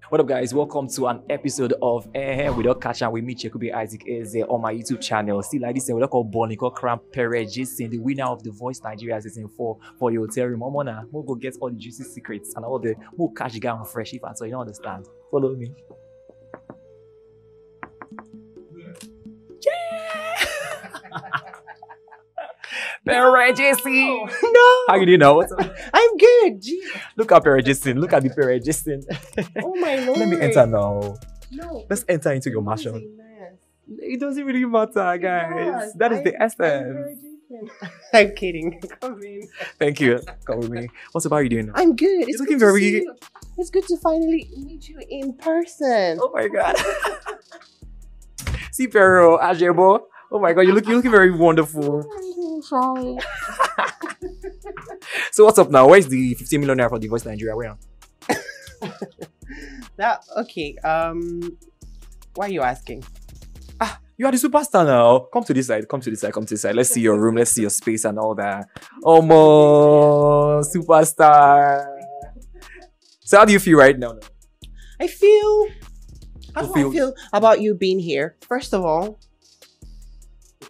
What up, guys? Welcome to an episode of Ehen without catching with me, Chekwube Isaac, is on my YouTube channel. See, like this, we look called Bonnie, called Cramp Pere Jason, the winner of the Voice Nigeria season 4 for your hotel room. Mona, we'll go get all the juicy secrets and all the we'll catch the guy on fresh if and so you don't understand. Follow me. Pere Jason! No! How you doing now? What's up? I'm good. Gee. Look at Pere Jason. Look at the Pere Jason. Oh my lord. Let me enter now. No. Let's enter into your mansion. It doesn't really matter, guys. That is the essence. I'm kidding. Come in. Thank you. Come with me. What's about you doing? I'm good. It's looking good to very- see you. It's good to finally meet you in person. Oh my god. See Pero, Ajebo. Oh my god, you're looking very wonderful. Sorry. So what's up now? Where's the 15 million naira for the Voice Nigeria? Where? Okay. Why are you asking? You are the superstar now. Come to this side. Come to this side. Come to this side. Let's see your room. Let's see your space and all that. Omo, superstar. So how do you feel right now? How do I feel- feel about you being here? First of all,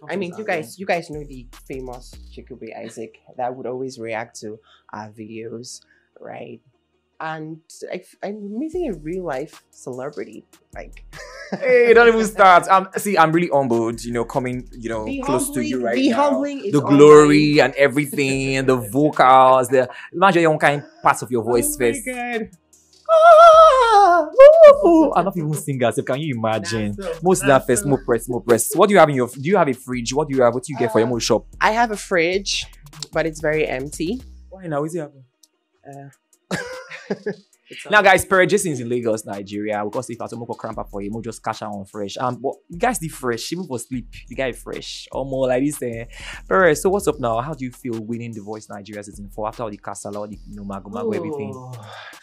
I mean, you guys know the famous Chekwube Isaac that would always react to our videos, right? And I'm meeting a real life celebrity, like. Hey, don't even start. I'm really humbled, coming, close to you right the now. humbling is The glory and everything, and the vocals, imagine your own kind parts of your voice first. Oh my god. I'm not even singer, so can you imagine? Most of that first, more press. What do you have do you have a fridge? What do you get for your mood shop? I have a fridge, but it's very empty. Why now? Is it happening? It's Now, guys, Pere Jason is in Lagos, Nigeria. Because if I don't cramp up for him, we'll just cash out on fresh. But you guys did fresh, even for sleep. The guy is fresh, or more like this. Pere, so what's up now? How do you feel winning the Voice Nigeria season 4 after all the castle, all the mago, everything?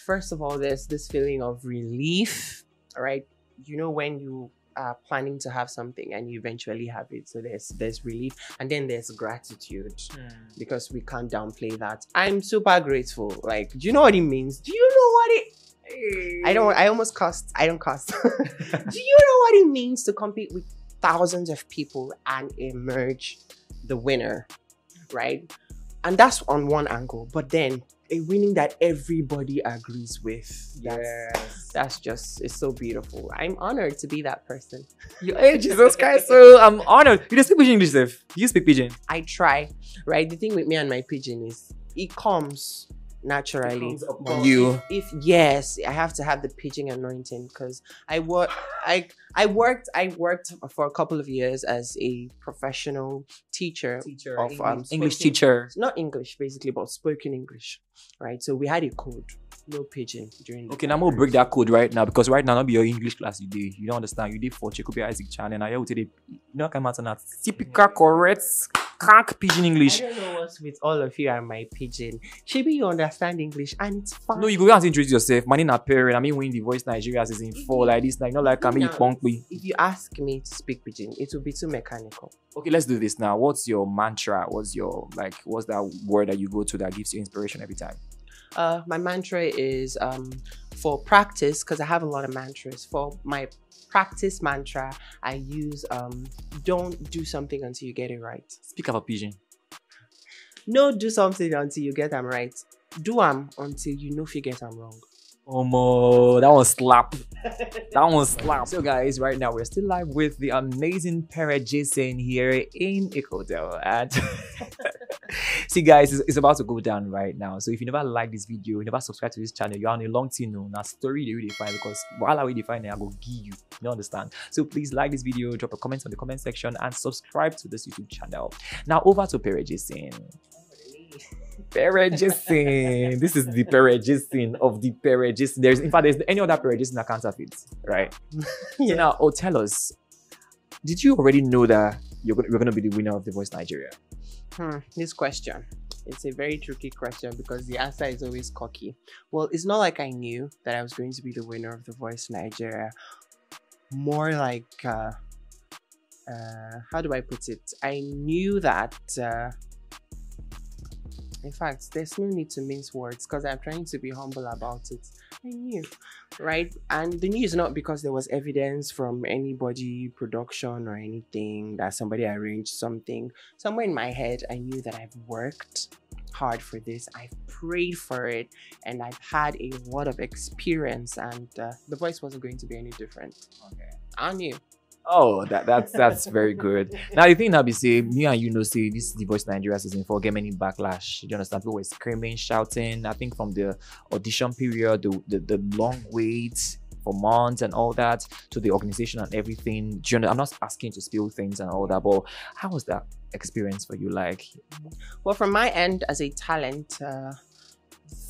First of all, there's this feeling of relief, right? You know when you are planning to have something and you eventually have it, so there's relief, and then there's gratitude because we can't downplay that. I'm super grateful. Like, do you know what it means? Do you know what it? I almost cussed. I don't cuss. Do you know what it means to compete with thousands of people and emerge the winner, right? And that's on one angle, but then a winning that everybody agrees with. That's just, it's so beautiful. I'm honored to be that person. Hey, Jesus Christ, so I'm honored. You don't speak Pidgin English, Steph. You speak Pidgin. I try, right? The thing with me and my Pidgin is it comes naturally. If yes, I have to have the Pidgin anointing because I worked for a couple of years as a professional teacher of English teacher. Not English basically, but spoken English, right? So we had a code, no Pidgin during the Okay, now I'm gonna break that code right now because right now not be your English class you did. You don't understand. You did for Chekwube Isaac channel. Now you would say come out on that typical correct crack Pidgin English. I don't know what's with all of you and my Pidgin. Maybe you understand English and it's fine. No, you go and introduce yourself. My name is Pere. I mean, when the Voice Nigeria season 4 like this, like not like I'm punk me. If you ask me to speak Pidgin, it will be too mechanical. Okay, let's do this now. What's your mantra? What's that word that you go to that gives you inspiration every time? My mantra is for practice, because I have a lot of mantras. For my practice mantra, I use don't do something until you get it right. Speak of a pigeon. No, do something until you get them right. Do them until you know if you get them wrong. Omo, that one slap. That one slap. So guys, right now we're still live with the amazing Pere Jason here in a hotel. And see guys, it's about to go down right now. So if you never like this video, you never subscribe to this channel, you're on a long team. Now story they really define because while I will define it, I will give you. You understand? So please like this video, drop a comment on the comment section, and subscribe to this YouTube channel. Now over to Pere Jason. Pere Jason. This is the Pere Jason of the Pere Jason. There's any other Pere Jason that counterfeit, right? Yeah. So now, tell us, did you already know that you're going to be the winner of the Voice Nigeria? This question. It's a very tricky question because the answer is always cocky. Well, it's not like I knew that I was going to be the winner of the Voice Nigeria. More like, how do I put it? I knew that in fact, there's no need to mince words because I'm trying to be humble about it. I knew, right? And the knew is not because there was evidence from anybody, production or anything, that somebody arranged something. Somewhere in my head, I knew that I've worked hard for this. I've prayed for it, and I've had a lot of experience, and the voice wasn't going to be any different. Okay. I knew. Oh, that's very good. Now the thing that we say, me and you know, say this The Voice Nigeria season 4 get many backlash. Do you understand? People were screaming, shouting. I think from the audition period, the long wait for months and all that, to the organization and everything. Do you know, I'm not asking to spill things and all that, but how was that experience for you like? Well, from my end as a talent,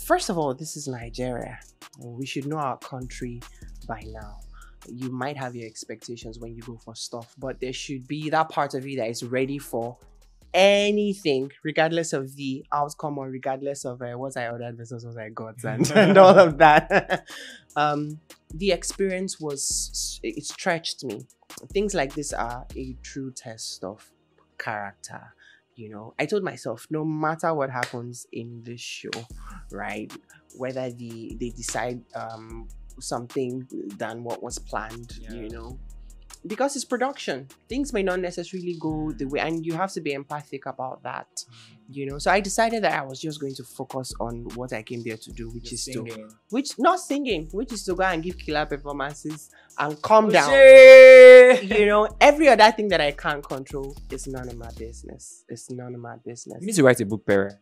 first of all, this is Nigeria. We should know our country by now. You might have your expectations when you go for stuff, but there should be that part of you that is ready for anything, regardless of the outcome or regardless of what I ordered versus what I got and all of that. The experience it stretched me. Things like this are a true test of character. You know, I told myself, no matter what happens in this show, right, whether they decide something than what was planned, you know, because it's production, things may not necessarily go the way, and you have to be empathic about that, you know. So I decided that I was just going to focus on what I came there to do, which is singing. Which is to go and give killer performances and calm down. You know, every other thing that I can't control is none of my business. It's none of my business. You need to write a book, Pere.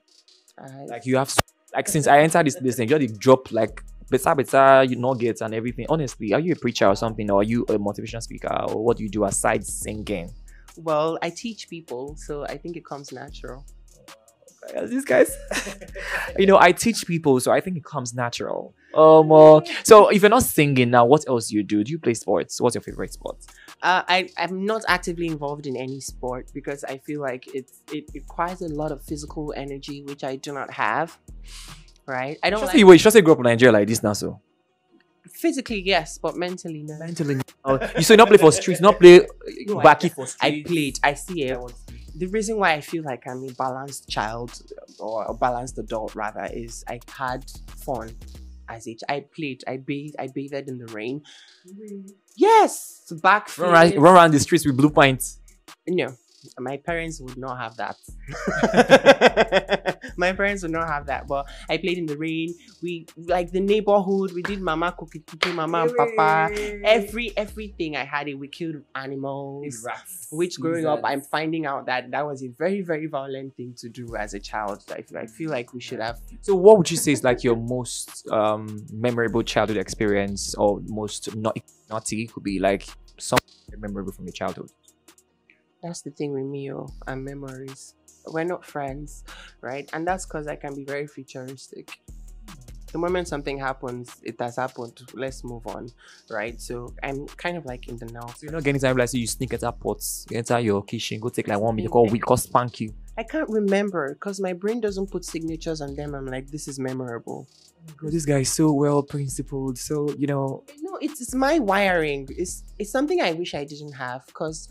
Like you have, like since I entered this thing, you just drop like better nuggets and everything. Honestly, are you a preacher or something, or are you a motivational speaker, or what do you do aside singing? Well, I teach people, so I think it comes natural. These guys, you know, I teach people, so I think it comes natural. So if you're not singing now, what else do you do? Do you play sports? What's your favorite sport? I'm not actively involved in any sport because I feel like it requires a lot of physical energy, which I do not have. Right? I don't like... You just say grow up in Nigeria like this now, so? Physically, yes, but mentally, no. Mentally, no. You not play for streets, not play backy for streets. I played. I see it. The reason why I feel like I'm a balanced child, or a balanced adult rather, is I had fun as I played. I bathed in the rain. Yes! Back run around the streets with blue pints. No. My parents would not have that. My parents would not have that. But I played in the rain. We like the neighborhood. We did mama cookie, mama and papa. Everything I had it. We killed animals. Which growing up, I'm finding out that was a very, very violent thing to do as a child. I feel like we should have. So what would you say is like your most memorable childhood experience, or most naughty? Could be like something memorable from your childhood? That's the thing with me, and memories. We're not friends, right? And that's because I can be very futuristic. The moment something happens, it has happened. Let's move on, right? So I'm kind of like in the now. So you're not getting time like so you sneak at airports, you enter your kitchen, go take like 1 minute, call week, cause spank you. I can't remember because my brain doesn't put signatures on them. I'm like, this is memorable. Oh, this guy is so well principled. So, you know. No, it's my wiring. It's something I wish I didn't have. Because,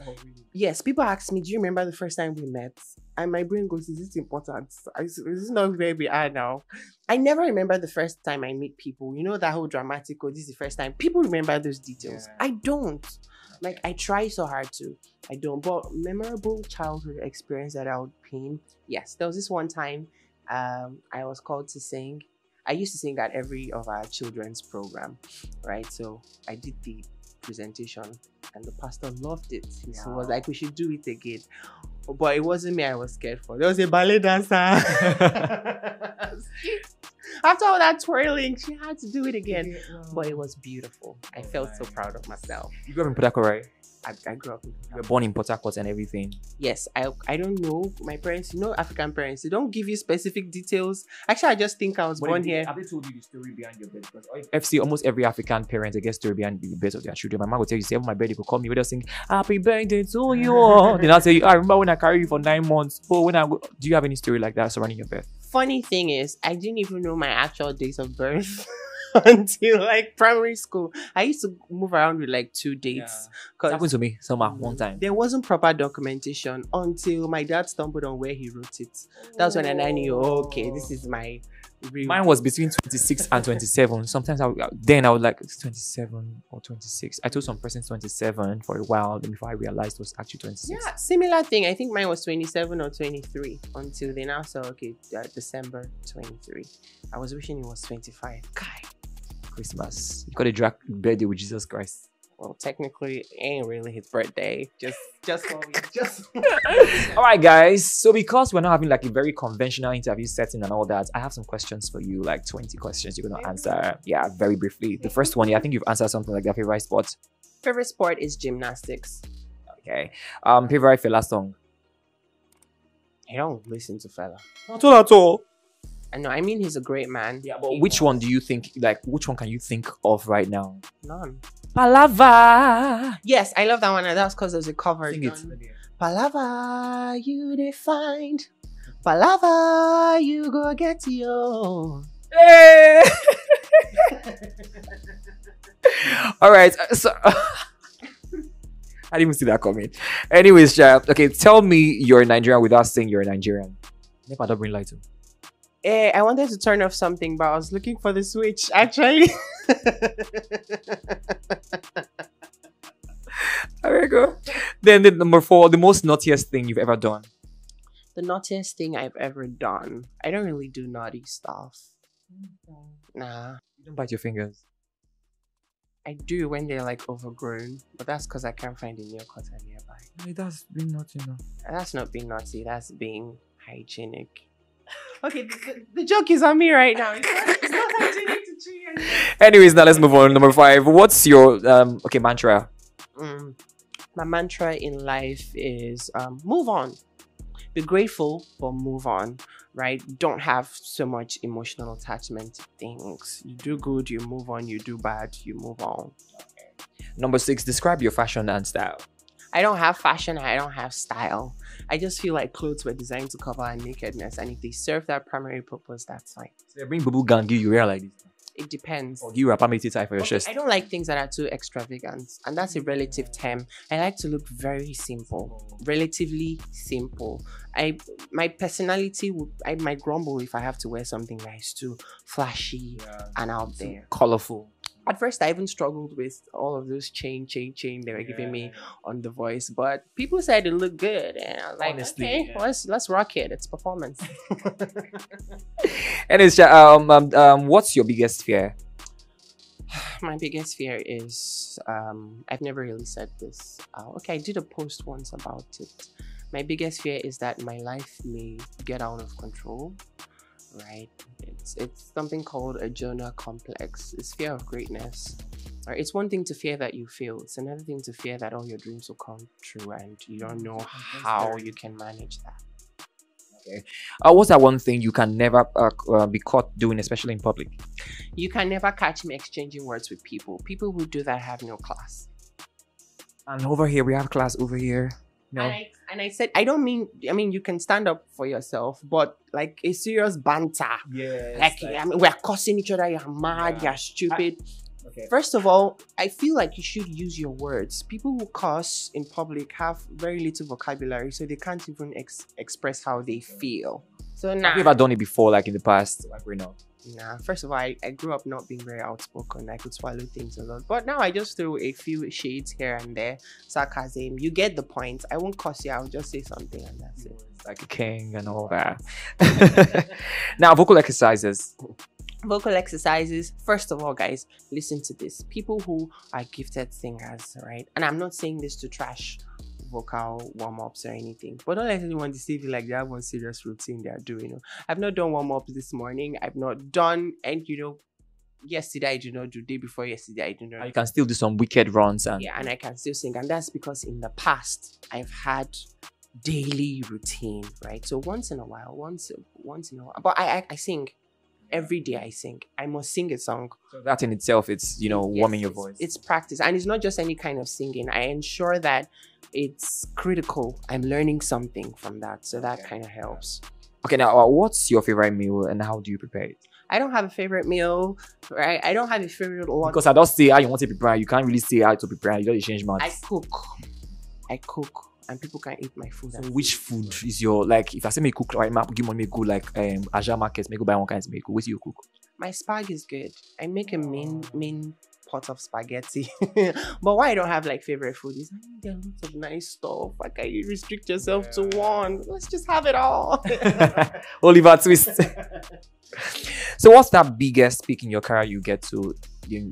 yes, people ask me, do you remember the first time we met? And my brain goes, is this important? Is this not where we are now? I never remember the first time I meet people. You know that whole dramatic, this is the first time. People remember those details. Yeah. I don't. Like, I try so hard to. I don't. But memorable childhood experience that I would paint. Yes, there was this one time I was called to sing. I used to sing at every of our children's program, right? So I did the presentation and the pastor loved it. He was like, we should do it again. But it wasn't me I was scared for. There was a ballet dancer. After all that twirling, she had to do it again. But it was beautiful. I felt so proud of myself. You grew up in Port Harcourt, right? I grew up in You were born in Port Harcourt and everything. Yes, I don't know. My parents, you know, African parents, they don't give you specific details. Actually, I just think I was born here. Have they told you the story behind your birth? Because almost every African parent, they get story behind the birth of their children. My mom will tell you, say, my birthday could call me, they'll sing, happy birthday to you. Then I'll tell you, I remember when I carried you for 9 months. But when do you have any story like that surrounding your birth? Funny thing is, I didn't even know my actual date of birth. Until like primary school. I used to move around with like 2 dates. It happened to me one time. There wasn't proper documentation until my dad stumbled on where he wrote it. That's when I knew, okay, this is my Mine was between 26 and 27. Sometimes I would like it's 27 or 26. I told some person 27 for a while, then before I realized it was actually 26. Yeah, similar thing. I think mine was 27 or 23 until they now said, okay, December 23. I was wishing it was 25. God. Christmas. You got a drag birthday with Jesus Christ. Well, technically, it ain't really his birthday. Just All right, guys. So because we're not having like a very conventional interview setting and all that, I have some questions for you, like 20 questions you're gonna answer. Yeah, very briefly. The first one, I think you've answered something like that. Favorite sport? Favorite sport is gymnastics. Okay. Favorite fella song? I don't listen to fella. Not at all. I know. I mean, he's a great man. Yeah, but which one do you think? Like, which one can you think of right now? None. Palava. Yes, I love that one. And that's because there's a cover. Sing it. Palava, you defined. Palava, you go get your. Hey! All right. So I didn't even see that coming. Anyways, okay, tell me you're Nigerian without saying you're Nigerian. Never don't bring light to. I wanted to turn off something, but I was looking for the switch, actually. There we go. Then the number 4, the most naughtiest thing you've ever done. The naughtiest thing I've ever done. I don't really do naughty stuff. Nah. You don't bite your fingers. I do when they're like overgrown, but that's because I can't find a nail cutter nearby. Hey, that's being naughty, no. That's not being naughty, that's being hygienic. Okay, the joke is on me right now. It's not hygienic to chew your nails. Anyways, now let's move on. Number 5. What's your mantra? My mantra in life is move on. Be grateful, but move on. Right? Don't have so much emotional attachment to things. You do good, you move on. You do bad, you move on. Number 6. Describe your fashion and style. I don't have fashion, I don't have style. I just feel like clothes were designed to cover our nakedness, and if they serve that primary purpose, that's fine. So they bring boo gang, give you wear like this. It depends. Or give you a palmity tie for your chest. I don't like things that are too extravagant, and that's a relative term. I like to look very simple, relatively simple. My personality I might grumble if I have to wear something that is too flashy and out there, colorful. At first, I even struggled with all of those chain they were giving me on The Voice, but people said it looked good, and I was like, honestly, okay, let's rock it. It's performance. And it's what's your biggest fear? My biggest fear is I've never really said this. Okay, I did a post once about it. My biggest fear is that my life may get out of control. Right, it's something called a Jonah complex. It's fear of greatness. Right, it's one thing to fear that you fail. It's another thing to fear that all your dreams will come true, and you don't know how you can manage that. Okay, what's that one thing you can never be caught doing, especially in public? You can never catch me exchanging words with people. People who do that have no class. And over here, we have class over here. No. And I said, I mean, you can stand up for yourself, but like a serious banter. Yes. Like, I mean, we're cussing each other, you're mad, you're stupid. Okay. First of all, I feel like you should use your words. People who cuss in public have very little vocabulary, so they can't even express how they feel. So now, have you ever done it before, like in the past? Like we're not. Nah, first of all, I grew up not being very outspoken. I could swallow things a lot. But now I just throw a few shades here and there. Sarcasm. You get the point. I won't cuss you. I'll just say something and that's it. Like a king and all that. Now, vocal exercises. Vocal exercises. First of all, guys, listen to this. People who are gifted singers, right? And I'm not saying this to trash vocal warm-ups or anything, but don't let anyone deceive you like they have one serious routine they are doing. I've not done warm-ups this morning. I've not done, and yesterday I did not do, day before yesterday I did not. You can still do some wicked runs and and I can still sing, and that's because in the past I've had daily routine, right? So once in a while, but I sing. Every day I sing. I must sing a song. So that in itself, it's, warming your voice. It's practice. And it's not just any kind of singing. I ensure that it's critical. I'm learning something from that. So that kind of helps. Okay, now, what's your favorite meal and how do you prepare it? I don't have a favorite meal, right? I don't have a favorite lunch. Because I don't say how you want to prepare. You can't really say how to prepare. You just change mouths. I cook. and people can eat my food. So which food is your, like, if I say me cook right now, give money me go like Aja market, me go buy one kind of me cook. What do you cook? My spag is good. I make a main pot of spaghetti. But why I don't have like favorite food is there are lots of nice stuff. Why can't you restrict yourself to one? Let's just have it all. Oliver Twist. So what's that biggest peak in your career you get to,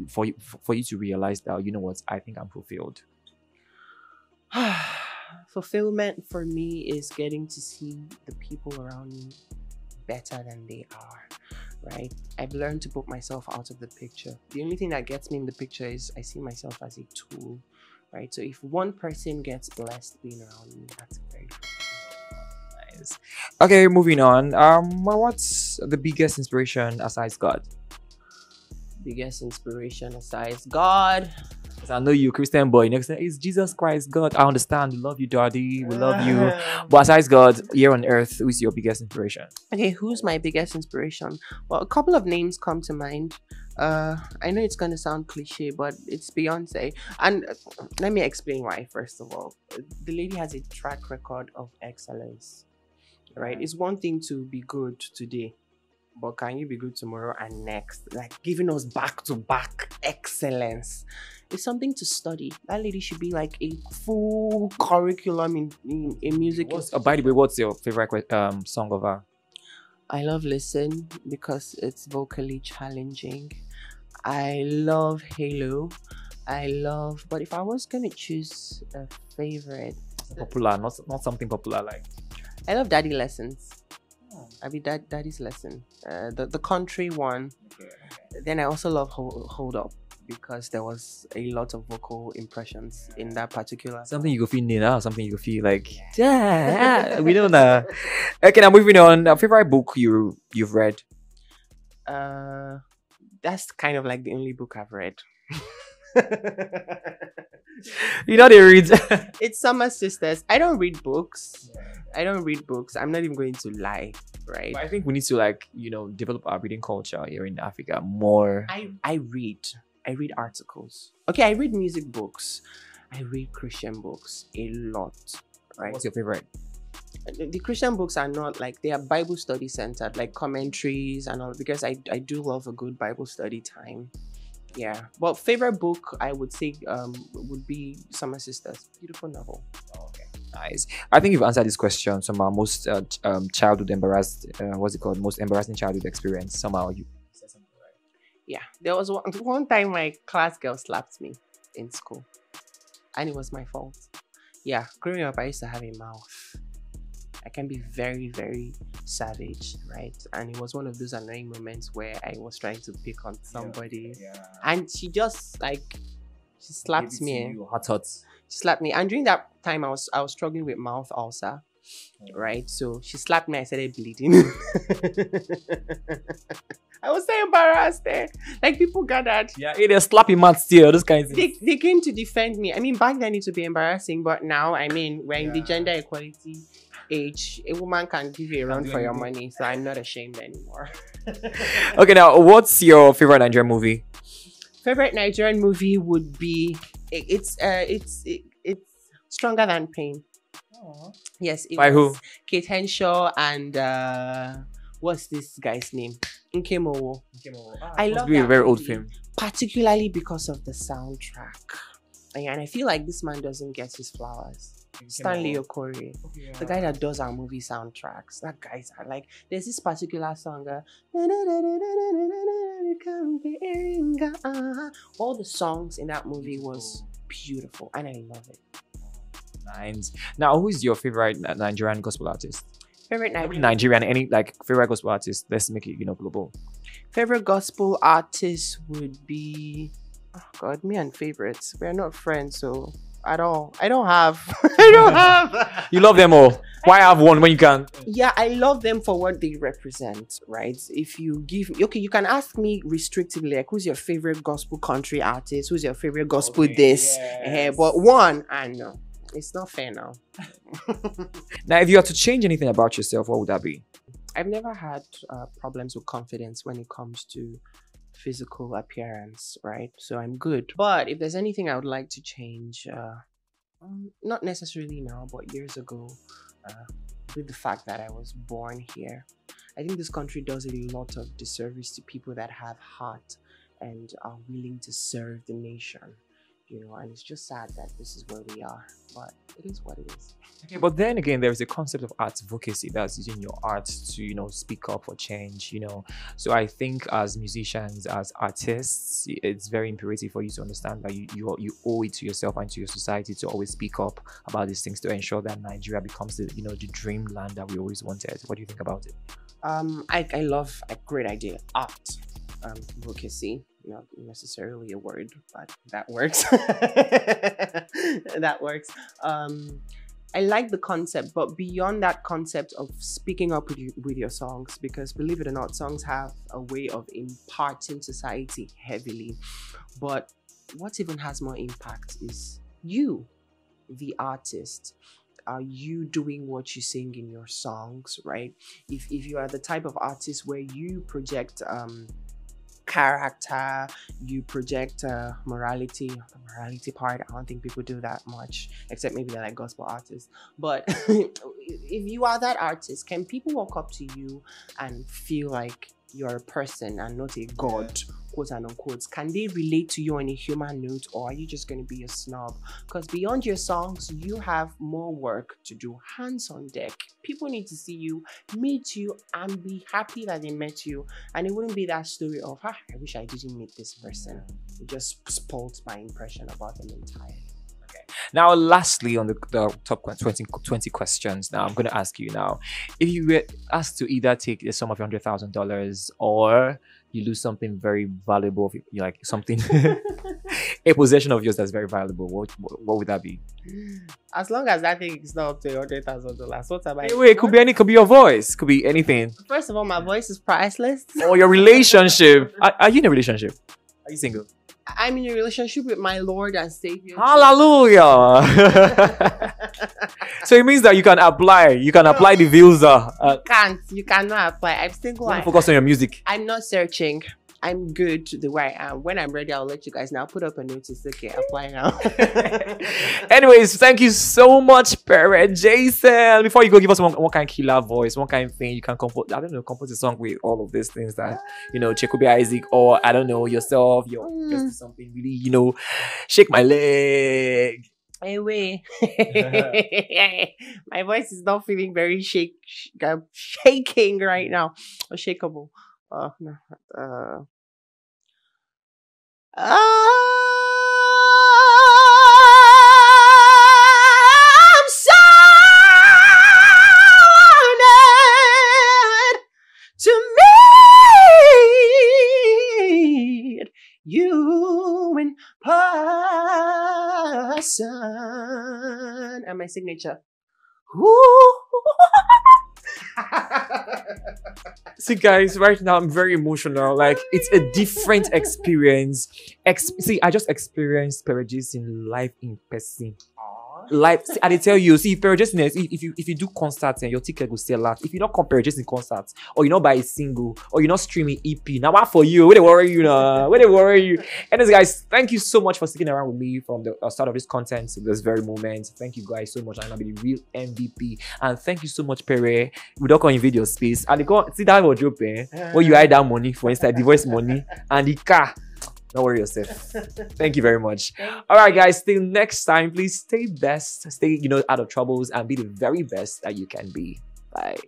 for you to realize that, you know what, I think I'm fulfilled? Fulfillment for me is getting to see the people around me better than they are, right? I've learned to put myself out of the picture. The only thing that gets me in the picture is I see myself as a tool, right? So if one person gets blessed being around me, that's very nice. Okay, moving on. What's the biggest inspiration aside God? Biggest inspiration aside God. I know you, Christian boy. Next time, it's Jesus Christ, God. I understand. We love you, Daddy. We love you. But besides God, here on earth, who is your biggest inspiration? Okay, who's my biggest inspiration? Well, a couple of names come to mind. I know it's gonna sound cliche, but it's Beyonce. And let me explain why. First of all, the lady has a track record of excellence, right? It's one thing to be good today, but can you be good tomorrow and next? Like giving us back-to-back excellence. It's something to study. That lady should be like a full curriculum in music. By the way, what's your favorite song of her? I love Listen because it's vocally challenging. I love Halo. But if I was gonna choose a favorite, Popular, not something popular like. I love Daddy Lessons. I mean Daddy's Lesson. The country one. Okay. Then I also love Hold Up, because there was a lot of vocal impressions in that particular. Something you go feel now, something you go feel like, yeah, we don't know. Okay, now moving on. A favorite book you've read? That's kind of like the only book I've read. You know they read. It's Summer Sisters. I don't read books. I'm not even going to lie, right? But I think we need to develop our reading culture here in Africa more. I read articles. Okay, I read music books. I read Christian books a lot, right? What's your favorite? The Christian books are not like, they are Bible study centered, like commentaries and all, because I do love a good Bible study time. Yeah. Well, favorite book I would say would be Summer Sisters. Beautiful novel. Oh, okay. Nice. I think you've answered this question somehow. Most childhood most embarrassing childhood experience. Somehow you said something right. Yeah. There was one time my class girl slapped me in school, and it was my fault. Yeah. Growing up, I used to have a mouth. I can be very, very savage, right? And it was one of those annoying moments where I was trying to pick on somebody, and she just she slapped me. Hot. She slapped me, and during that time, I was struggling with mouth ulcer, right? So she slapped me. I started bleeding. I was so embarrassed there. Like, people gathered. Yeah, they're slapping mad still. Those kinds of things. They came to defend me. I mean, back then it would be embarrassing, but now, I mean, we're in the gender equality age. A woman can give you a run for your money, so I'm not ashamed anymore. Okay, now what's your favorite Nigerian movie? Favorite Nigerian movie would be it's Stronger Than Pain. Aww. Yes, by who? Kate Henshaw and what's this guy's name? Nkemowo. I love that. A very old film, particularly because of the soundtrack, and I feel like this man doesn't get his flowers. Stanley Okori, the guy that does our movie soundtracks. That guy's like, there's this particular song. All the songs in that movie was beautiful, and I love it. Nice. Now, who is your favorite Nigerian gospel artist? Favorite Nigerian, any favorite gospel artist? Let's make it global. Favorite gospel artist would be, oh God, me and favorites. We're not friends, so at all. I don't have. You love them all. Why have one when you can? Yeah, I love them for what they represent, right? If you give me, okay, you can ask me restrictively, like, who's your favorite gospel country artist? Who's your favorite gospel this? Yes. But one, I know. It's not fair now. Now, if you had to change anything about yourself, what would that be? I've never had problems with confidence when it comes to physical appearance, right? So I'm good. But if there's anything I would like to change, Not necessarily now, but years ago, with the fact that I was born here, I think this country does a lot of disservice to people that have heart and are willing to serve the nation. And it's just sad that this is where we are, but it is what it is. Okay, but then again, there's a concept of advocacy, that's using your art to, speak up for change. So I think as musicians, as artists, it's very imperative for you to understand that you owe it to yourself and to your society to always speak up about these things to ensure that Nigeria becomes the dreamland that we always wanted. What do you think about it? I love a great idea. Art, advocacy. Not necessarily a word, but that works. That works. I like the concept, but beyond that concept of speaking up with your songs, because believe it or not, songs have a way of imparting society heavily. But what even has more impact is you, the artist. Are you doing what you sing in your songs, right? If you are the type of artist where you project character, you project morality. The morality part, I don't think people do that much, except maybe they're like gospel artists. But if you are that artist, can people walk up to you and feel like you're a person and not a god, quote and unquote? Can they relate to you on a human note, or are you just going to be a snob? Because beyond your songs, you have more work to do. Hands on deck. People need to see you, meet you, and be happy that they met you. And it wouldn't be that story of, I wish I didn't meet this person. It just spoils my impression about them entirely. Now, lastly, on the top 20 questions, now I'm going to ask you now, if you were asked to either take the sum of $100,000 or you lose something very valuable, like something, a possession of yours that's very valuable, what would that be? As long as that thing is not up to $100,000, what am I? Wait, it could be your voice, could be anything. First of all, my voice is priceless. Or your relationship. Are you in a relationship? Are you single? I'm in a relationship with my Lord and Savior. Hallelujah. So it means that you can apply the visa. You cannot apply. I'm single. Focus on your music. I'm not searching. I'm good the way I am. When I'm ready, I'll let you guys know. Put up a notice. Okay, apply now. Anyways, thank you so much, Pere Jason. Before you go, give us one kind of killer voice, one kind of thing you can compose. I don't know, compose a song with all of these things that, Chekwube Isaac, or I don't know, yourself, just something really, shake my leg. Hey, wait. My voice is not feeling very shaking right now. Or shakeable. No. I'm so honored to meet you in person. And my signature. Ooh. See, guys, right now I'm very emotional. Like, it's a different experience. See, I just experienced Pere Jason live in person. Live, see, I tell you, see, Pere Jason, if you do concerts and your ticket will sell out, if you don't come Pere Jason concerts, or you not buy a single, or you're not streaming EP, now what for you? Where they worry you now? Where they worry you? Anyways, guys, thank you so much for sticking around with me from the start of this content to this very moment. Thank you guys so much. I'm gonna be the real MVP, and thank you so much, Pere. We don't call in video space. And they go see that wardrobe, where you hide that money for inside the voice money and the car. Don't worry yourself. Thank you very much. All right, guys. Till next time, please stay best, stay out of troubles, and be the very best that you can be. Bye.